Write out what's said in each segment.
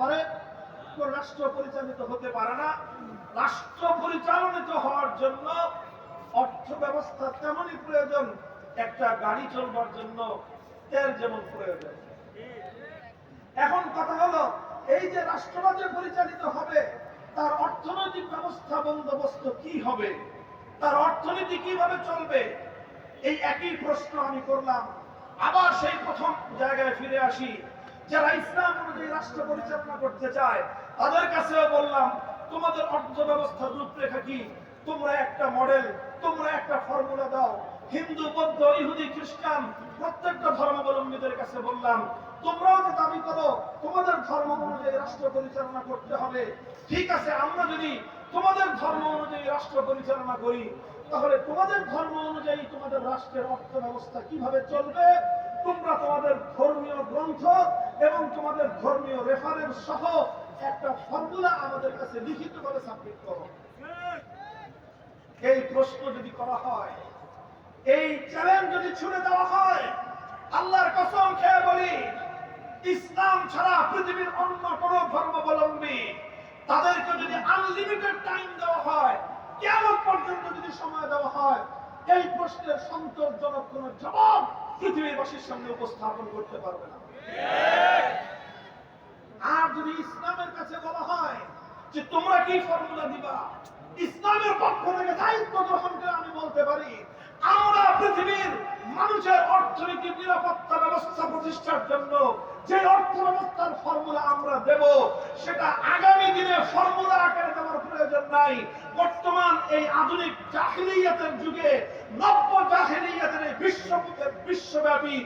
পারে? কোন রাষ্ট্র পরিচালিত হতে পারে না। রাষ্ট্র পরিচালিত হওয়ার জন্য অর্থ ব্যবস্থা তেমনই প্রয়োজন, একটা গাড়ি চলবার জন্য তেল যেমন প্রয়োজন। এখন কথা হলো, এই যে রাষ্ট্রটা যে পরিচালিত হবে, তার অর্থনৈতিক ব্যবস্থা বন্দোবস্ত কি হবে, তার অর্থনীতি কিভাবে চলবে? এই একই প্রশ্ন আমি করলাম। আবার সেই প্রথম জায়গায় ফিরে আসি, যারা ইসলাম অনুযায়ী রাষ্ট্র পরিচালনা করতে চায় তাদের কাছেও বললাম, তোমাদের অর্থ ব্যবস্থার রূপরেখা কি? তোমরা একটা মডেল, তোমরা একটা ফর্মুলা দাও। হিন্দু, বৌদ্ধ, ইহুদি, খ্রিস্টান প্রত্যেকটা ধর্মাবলম্বীদের কাছে বললাম, তোমরাও যে দাবি করো তোমাদের ধর্ম অনুযায়ী রাষ্ট্র পরিচালনা করতে হবে, ঠিক আছে, আমরা যদি তোমাদের ধর্ম অনুযায়ী রাষ্ট্র পরিচালনা করি, তাহলে তোমাদের ধর্ম অনুযায়ী তোমাদের রাষ্ট্রের অর্থ ব্যবস্থা কিভাবে চলবে? তোমরা তোমাদের ধর্মীয় গ্রন্থ এবং তোমাদের ধর্মীয় রেফারেন্স সহ একটা ফর্মুলা আমাদের কাছে লিখিতভাবে সাবমিট করো। এই প্রশ্ন যদি করা হয়, এই চ্যালেঞ্জ যদি ছুড়ে দেওয়া হয়, আল্লাহর কসম খেয়ে বলি, ইসলাম ছাড়া পৃথিবীর অন্য কোন ধর্মাবলম্বী তাদেরকে যদি আনলিমিটেড টাইম দেওয়া হয়, কিয়ামত পর্যন্ত যদি সময় দেওয়া হয়, এই প্রশ্নের সন্তোষজনক কোন জবাব পৃথিবীবাসীর সামনে উপস্থাপন করতে পারবে না। আর যদি ইসলামের কাছে বলা হয় যে তোমরা কি ফর্মুলা দিবা, ইসলামের পক্ষ থেকে দায়িত্ব গ্রহণ করে আমি বলতে পারি, আমরা পৃথিবীর মানুষের অর্থনৈতিক নিরাপত্তা ব্যবস্থা প্রতিষ্ঠার জন্য যে অর্থ ব্যবস্থার ফর্মুলা আমরা দেব, সেটা আগামী দিনে ফর্মুলা আকারে দেওয়ার প্রয়োজন নাই। বর্তমান এই আধুনিক জাহিলিয়াতের যুগে, নব্য জাহিলিয়াতের বিশ্বব্যাপী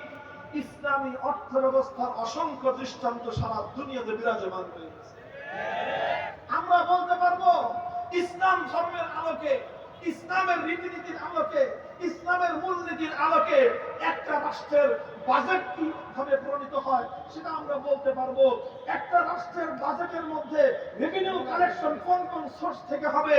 ইসলামী অর্থ ব্যবস্থার অসংখ্য দৃষ্টান্ত সারা দুনিয়াতে বিরাজমান হয়ে গেছে। আমরা বলতে পারবো, ইসলাম ধর্মের আলোকে, ইসলামের রীতিনীতির আলোকে, ইসলামের মূলনীতির আলোকে একটা রাষ্ট্রের বাজেট কিভাবে প্রণীত হয় সেটা আমরা বলতে পারবো। একটা রাষ্ট্রের বাজেটের মধ্যে রেভিনিউ কালেকশন কোন কোন সোর্স থেকে হবে,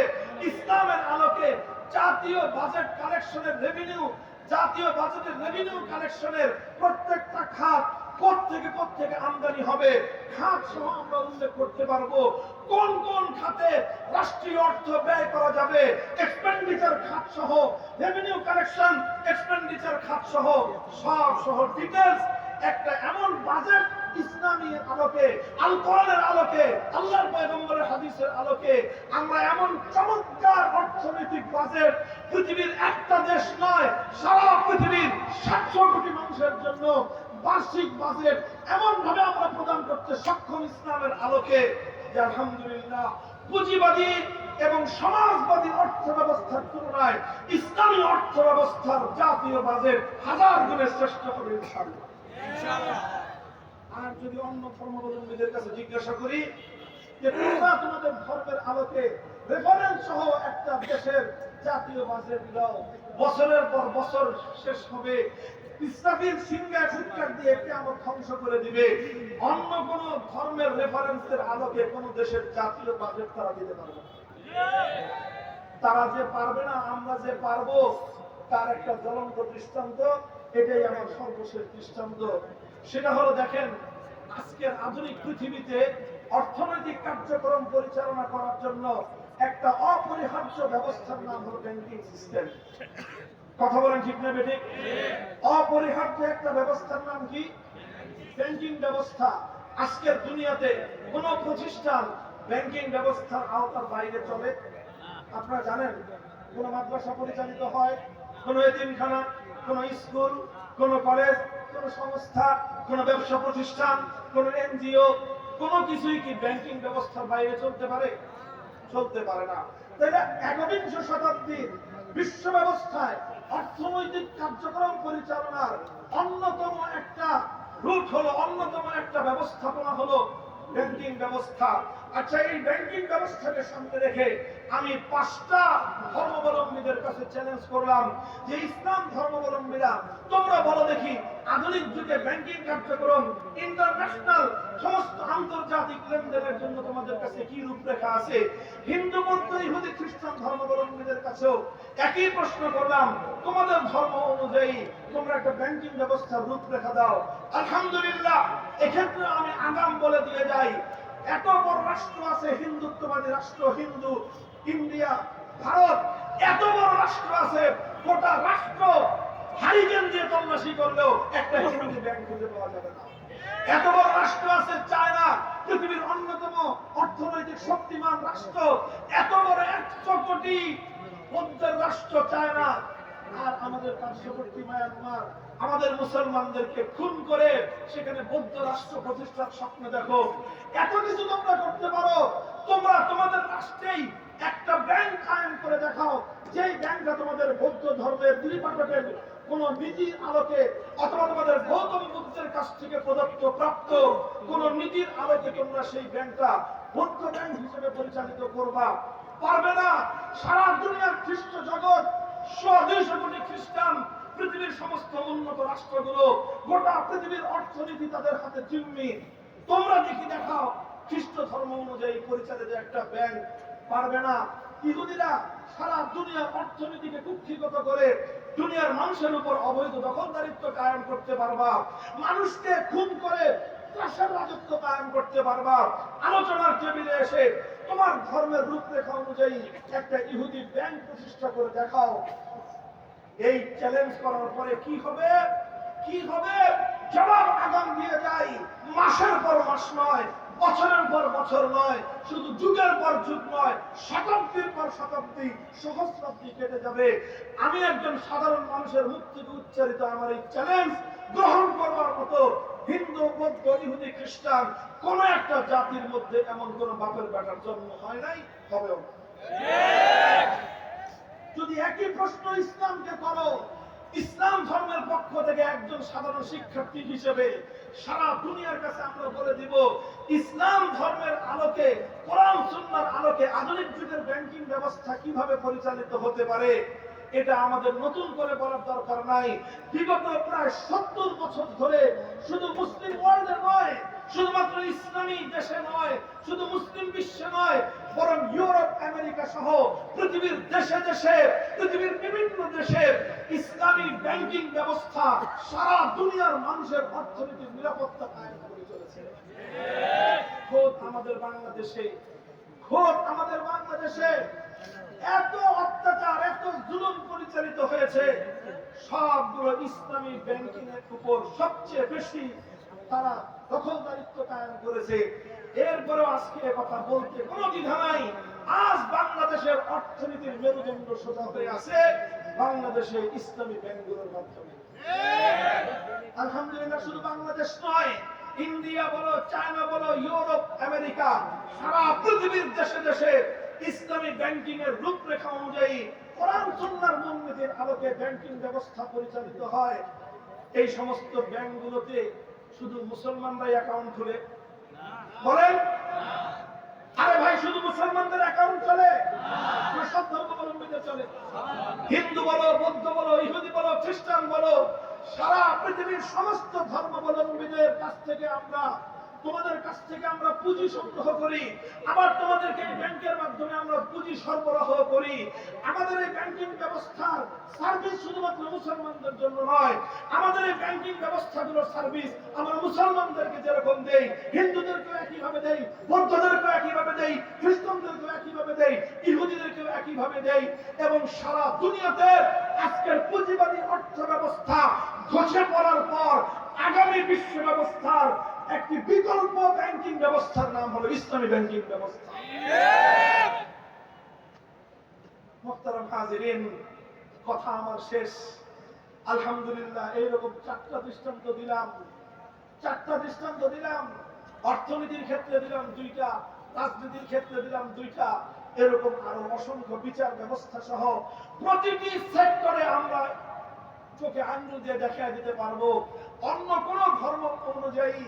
ইসলামের আলোকে জাতীয় বাজেট কালেকশনের রেভিনিউ, জাতীয় বাজেটের রেভিনিউ কালেকশনের প্রত্যেকটা খাত কোত্থেকে আমদানি হবে, খাত সহ আমরা উল্লেখ করতে পারবো। কোন কোন খাতে রাষ্ট্রীয় অর্থ ব্যয় করা যাবে, এক্সপেন্ডিচার খাত সহ, রেভিনিউ কালেকশন এক্সপেন্ডিচার খাত সহ সহ ডিটেইলস একটা এমন বাজেট ইসলামী আলোকে, আল কোরআনের আলোকে, আল্লাহর পয়গম্বরের হাদিসের আলোকে আমরা এমন চমৎকার অর্থনৈতিক বাজেট পৃথিবীর একটা দেশ নয়, সারা পৃথিবীর 700 কোটি মানুষের জন্য বার্ষিক বাজেট এমন ভাবে আমরা প্রদান করতে সক্ষম ইসলামের আলোকে, যে আলহামদুলিল্লাহ পুঁজিবাদী এবং সমাজবাদী অর্থ ব্যবস্থার তুলনায় ইসলামী অর্থ ব্যবস্থার জাতীয় বাজেট 1000 গুণে শ্রেষ্ঠ হবে ইনশাআল্লাহ। আর যদি অন্য ধর্মাবলম্বীদের কাছে জিজ্ঞাসা করি যে তোমরা তোমাদের ধর্মের আলোকে রেফারেন্স সহ একটা দেশের জাতীয় বাজেট দাও, বছরের পর বছর শেষ হবে, ইসরাফিল সিংহায় ফুৎকার দিয়ে কিয়ামত ধ্বংস করে দিবে, অন্য কোন ধর্মের রেফারেন্সের আলোকে কোন দেশের জাতীয় বাজেট তারা দিতে পারবে না। তারা যে পারবে না, আমরা যে পারবো, তার একটা জ্বলন্ত দৃষ্টান্ত, এটাই আমার সর্বশেষ দৃষ্টান্ত। সেটা হলো, দেখেন, আজকের আধুনিক পৃথিবীতে অর্থনৈতিক কার্যক্রম পরিচালনা করার জন্য একটা অপরিহার্য ব্যবস্থার নাম হলো ব্যাংকিং সিস্টেম। কথা বলেন ঠিক না বেঠিক? অপরিহার্য একটা ব্যবস্থার নাম কি? ব্যাংকিং ব্যবস্থা। আজকের দুনিয়াতে কোন প্রতিষ্ঠান ব্যাংকিং ব্যবস্থার আওতার বাইরে চলে? আপনারা জানেন, কোন মাদ্রাসা পরিচালিত হয়, কোন এতিমখানা, কোন স্কুল, কোন কলেজ, কোন সংস্থা, কোন ব্যবসা প্রতিষ্ঠান, কোন এনজিও, কোনো কিছুই কি ব্যাংকিং ব্যবস্থার বাইরে চলতে পারে? চলতে পারে না। তাহলে একবিংশ শতাব্দীর বিশ্ব ব্যবস্থায় অর্থনৈতিক কার্যক্রম পরিচালনার অন্যতম একটা রুট হলো, অন্যতম একটা ব্যবস্থাপনা হলো ব্যাংকিং ব্যবস্থা। আচ্ছা, এই ব্যাংকিং ব্যবস্থাকে সামনে রেখে আমি 5টা ধর্মাবলম্বীদের কাছে চ্যালেঞ্জ করলাম যে ইসলাম ধর্মাবলম্বীরা, তোমরা বলো দেখি, আধুনিক যুগে ব্যাংকিং কার্যক্রম ইন্টারন্যাশনাল সমস্ত আন্তর্জাতিক লেনদেনের জন্য তোমাদের কাছে কি রূপরেখা আছে? হিন্দু, বৌদ্ধ, ইহুদি, খ্রিস্টান ধর্মাবলম্বীদের কাছেও একই প্রশ্ন করলাম, তোমাদের ধর্ম অনুযায়ী তোমরা একটা ব্যাংকিং ব্যবস্থার রূপরেখা দাও। আলহামদুলিল্লাহ, এক্ষেত্রে আমি আগাম বলে দিয়ে যাই, এত বড় রাষ্ট্র আছে, হিন্দুত্ববাদী রাষ্ট্র, হিন্দু, ইন্ডিয়া, ভারত, এত বড় রাষ্ট্র আছে, গোটা রাষ্ট্র হারিকেন দিয়ে তল্লাশি করলেও একটা হিন্দু ব্যাংক খুঁজে পাওয়া যাবে না। এত বড় রাষ্ট্র আছে চায়না, পৃথিবীর অন্যতম অর্থনৈতিক শক্তিমান রাষ্ট্র, এত বড় 100 কোটি বৌদ্ধের রাষ্ট্র চায়না, আর আমাদের পার্শ্ববর্তী মায়ানমার আমাদের মুসলমানদেরকে খুন করে সেখানে বৌদ্ধ রাষ্ট্র প্রতিষ্ঠার স্বপ্ন দেখো। এত কিছু তোমরা করতে পারো, তোমরা তোমাদের রাষ্ট্রেই একটা ব্যাংক কায়েম করে দেখাও, যেই ব্যাংকটা তোমাদের বৌদ্ধ ধর্মের পরিপাটকের কোন নীতির আলোকে অথবা তোমাদের গৌতম বুদ্ধের কাছ থেকে প্রদত্ত প্রাপ্ত কোন নীতির আলোকে তোমরা সেই ব্যাংকটা বৌদ্ধ ব্যাংক হিসেবে পরিচালিত করবা। পারবে না। সারা দুনিয়ার খ্রিস্ট জগৎ, 200 কোটি খ্রিস্টান, পৃথিবীর সমস্ত উন্নত রাষ্ট্রগুলো, গোটা পৃথিবীর অর্থনীতি তাদের হাতে জিম্মি। তোমরা দেখি দেখাও খ্রিস্ট ধর্ম অনুযায়ী পরিচালিত একটা ব্যাংক। পারবে না। ইহুদিরা সারা দুনিয়ার অর্থনীতিকে কুক্ষিগত করে দুনিয়ার মানুষের উপর অবৈধ দখলদারিত্ব কায়েম করতে পারবা, মানুষকে খুন করে ত্রাসের রাজত্ব কায়েম করতে পারবা। আলোচনার টেবিলে এসে তোমার ধর্মের রূপরেখা অনুযায়ী একটা ইহুদি ব্যাংক প্রতিষ্ঠা করে দেখাও। এই চ্যালেঞ্জ করার পরে কি হবে? কি হবে? জবাব আগাম দিয়ে যাই। মাসের পর মাস নয়, বছরের পর বছর নয়, শুধু যুগের পর যুগ নয়, শতাব্দীর পর শতাব্দী, সহস্রাব্দী কেটে যাবে। আমি একজন সাধারণ মানুষের মুখ থেকে উচ্চারিত আমার এই চ্যালেঞ্জ গ্রহণ করবার মতো হিন্দু, বৌদ্ধ, ইহুদি, খ্রিস্টান কোন একটা জাতির মধ্যে এমন কোন বাপের বেটার জন্ম হয় নাই, হবেও না। যদি একই প্রশ্ন ইসলামকে করো, ইসলাম ধর্মের পক্ষ থেকে একজন সাধারণ শিক্ষার্থী হিসেবে সারা দুনিয়ার কাছে আমরা বলে দিব, ইসলাম ধর্মের আলোকে, কোরআন সুন্নাহর আলোকে আধুনিক যুগের ব্যাংকিং ব্যবস্থা কিভাবে পরিচালিত হতে পারে, এটা আমাদের নতুন করে বলার দরকার নাই। বিগত প্রায় 70 বছর ধরে শুধু মুসলিম ওয়ার্ল্ডে নয়, শুধুমাত্র ইসলামী দেশে নয়, শুধু মুসলিম বিশ্বে নয়, বরং ইউরোপ, আমেরিকা সহ পৃথিবীর দেশে দেশে, পৃথিবীর বিভিন্ন দেশে ইসলামী ব্যাংকিং ব্যবস্থা সারা দুনিয়ার মানুষের অর্থনৈতিক নিরাপত্তা কায়েম করে চলেছে। খোদ আমাদের বাংলাদেশে এত অত্যাচার, এত জুলুম পরিচালিত হয়েছে, সবগুলো ইসলামী ব্যাংকিং এর উপর সবচেয়ে বেশি তারা দখলদারিত্ব কায়েম করেছে। এরপরেও আজকে কথা বলতে কোনো দ্বিধা নাই, আজ বাংলাদেশের অর্থনীতির মেরুদণ্ড সোজা হয়ে আছে বাংলাদেশে ইসলামী ব্যাংকগুলোর মাধ্যমে। আলহামদুলিল্লাহ, শুধু বাংলাদেশ নয়, ইন্ডিয়া বলো, চায়না বলো, ইউরোপ, আমেরিকা, সারা পৃথিবীর দেশে দেশে ইসলামী ব্যাংকিং এর রূপরেখা অনুযায়ী কোরআন সুন্নাহর মূলনীতির আলোকে ব্যাংকিং ব্যবস্থা পরিচালিত হয়। এই সমস্ত ব্যাংকগুলোতে শুধু মুসলমানরাই অ্যাকাউন্ট খুলে? বলেন, আরে ভাই, শুধু মুসলমানদের অ্যাকাউন্ট চলে? সব ধর্মাবলম্বীদের চলে? হিন্দু বলো, বৌদ্ধ বলো, ইহুদি বলো, খ্রিস্টান বলো, সারা পৃথিবীর সমস্ত ধর্মাবলম্বীদের কাছ থেকে তোমাদের কাছ থেকে আমরা পুঁজি সংগ্রহ করি, আবার তোমাদেরকে এই ব্যাংকের মাধ্যমে আমরা পুঁজি সরবরাহ করি। আমাদের এই ব্যাংকিং ব্যবস্থার সার্ভিস শুধুমাত্র মুসলমানদের জন্য নয়, আমাদের এই ব্যাংকিং ব্যবস্থাগুলোর সার্ভিস আমরা মুসলমানদেরকে যেরকম দেই, হিন্দুদেরকেও একইভাবে দেই, বৌদ্ধদেরকেও একইভাবে দেই, খ্রিস্টানদেরকেও একইভাবে দেই, ইহুদিদেরকেও একইভাবে দেই। এবং সারা দুনিয়াতে আজকের পুঁজিবাদী অর্থ ব্যবস্থা ধসে পড়ার পর আগামী বিশ্ব ব্যবস্থার একটি বিকল্প ব্যাংকিং ব্যবস্থার নাম হলো ইসলামী ব্যাংকিং ব্যবস্থা। মুহতারাম হাজিরিন, কথা আমার শেষ। আলহামদুলিল্লাহ, এইরকম 4টা দৃষ্টান্ত দিলাম। অর্থনীতির ক্ষেত্রে দিলাম 2টা, রাজনীতির ক্ষেত্রে দিলাম 2টা, এরকম আরো অসংখ্য বিচার ব্যবস্থা সহ প্রতিটি সেক্টরে আমরা চোখে আঙ্গুল দিয়ে দেখায় দিতে পারবো অন্য কোন ধর্ম অনুযায়ী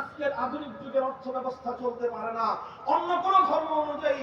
আজকের আধুনিক যুগের অর্থ ব্যবস্থা চলতে পারে না, অন্য কোন ধর্ম অনুযায়ী